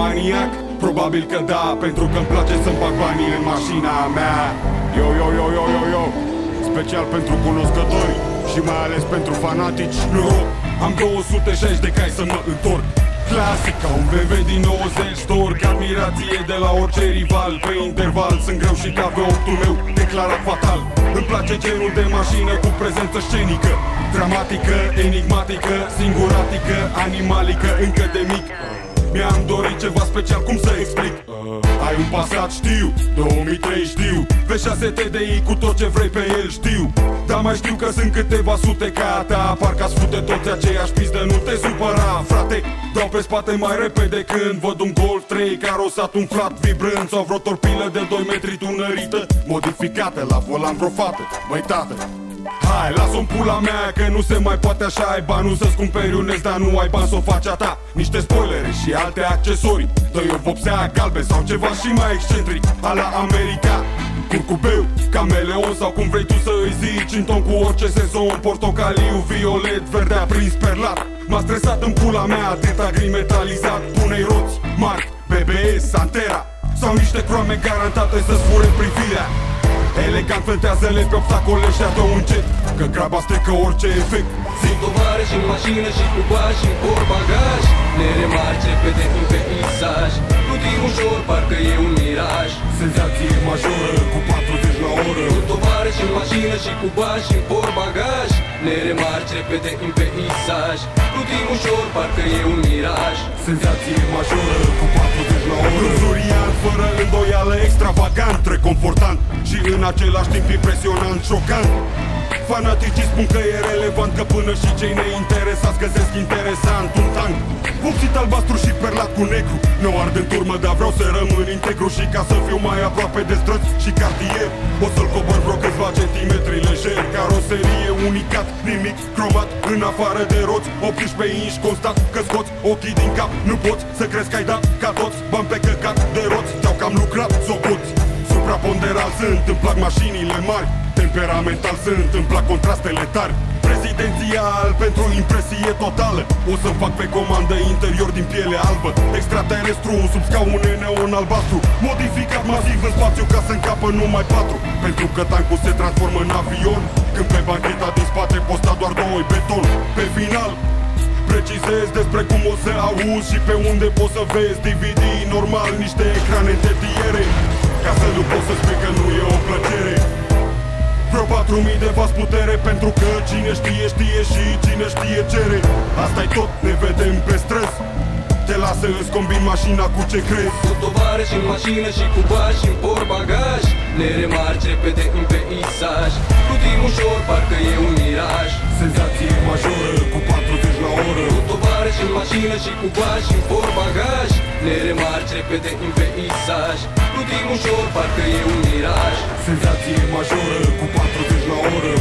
maniac? Probabil că da, pentru că îmi place să-mi bag banii în mașina mea. Yo, yo, yo, yo, yo, yo. Special pentru cunoscători și mai ales pentru fanatici. Noroc, am 260 de cai să mă întorc. Clasic, ca un BMW din 90 storc. Admirație de la orice rival. Pe interval sunt greu și ca V8-ul meu declarat fatal. Îmi place genul de mașină cu prezență scenică, dramatică, enigmatică, singuratică, animalică, încă de mic. Mi-am dorit ceva special, cum să explic? Ai un Passat, știu, 2003 știu, V6 TDI cu tot ce vrei pe el, știu. Dar mai știu că sunt câteva sute ca a ta. Parcă-ați fute toți aceeași pizdă, nu te supăra, frate. Dau pe spate mai repede când văd un Golf 3 carosat umflat, vibrând, sau vreo torpilă de 2 metri tunărită, modificată la volan vreo fată. Băi tată, hai, lasă-o-n pula mea că nu se mai poate așa. Ai banul să-ți cumperi un dar nu ai bani să o faci a ta. Niște spoilere și alte accesorii, dă-i o vopsea galben sau ceva și mai excentric, a la America. Curcubeu, cameleon sau cum vrei tu să îi zici, în ton cu orice sezon, portocaliu, violet, verde aprins perlat. M-a stresat în pula mea atâta gri metalizat. Pune-i roți, Marc, BBS, Santera sau niște croame garantate să-ți fure privirea. Elegant fântează-le pe obstacole și adă încet, că graba strică orice efect. Simt tovară și în mașină și cu bani și în bagaj. Ne remarci repede în peisaj. Plutim ușor, parcă e un miraj. Senzație majoră cu 40 la oră. Simt tovară și în mașină și cu bani și în bagaj. Ne remarci repede în peisaj. Plutim ușor, parcă e un miraj. Senzație majoră cu 40 la oră. Luzurian, fără îndoială, extravagant, reconfortant și în același timp impresionant, șocant. Fanaticii spun că e relevant, că până și cei neinteresați găsesc interesant un tank vopsit albastru și perlat cu negru. Nu ard în turmă, dar vreau să rămân integru. Și ca să fiu mai aproape de străzi și cartier, o să-l cobor vreo câțiva centimetri lejer. Caroserie unicat, nimic cromat în afară de roți. 18 inși constat că scoți ochii din cap. Nu poți să crezi că ai dat ca toți bani pe căcat de roți. Te-au cam lucrat, socoți. Supraponderal sunt, îmi plac mașinile mari. Temperamental sunt, îmi plac contrastele tari. Prezidențial pentru impresie totală. O să fac pe comandă interior din piele albă. Extraterestru sub scaune neon albastru. Modificat masiv în spațiu ca să încapă numai 4. Pentru că tancul se transformă în avion, când pe bancheta din spate posta doar 2 beton. Pe final precizez despre cum o să auzi și pe unde poți să vezi DVD normal, niște ecrane în tetiere, ca să nu poți să spui că nu e o plăcere. Vreo 4000 de vas putere, pentru că cine știe, știe și cine știe cere. Asta-i tot, ne vedem pe străzi. Te lasă, îți combin mașina cu ce crezi. Cu tovară și în mașină și cu bani și în bagaj. Ne remarci repede în peisaj. Plutim ușor, parcă e un miraj. Senzație majoră cu 40 la oră. Cu tovară și în mașină și cu bani și în bagaj. Ne remarci repede în peisaj. Plutim ușor, parcă e un miraj. Senzație majoră cu 40 la oră.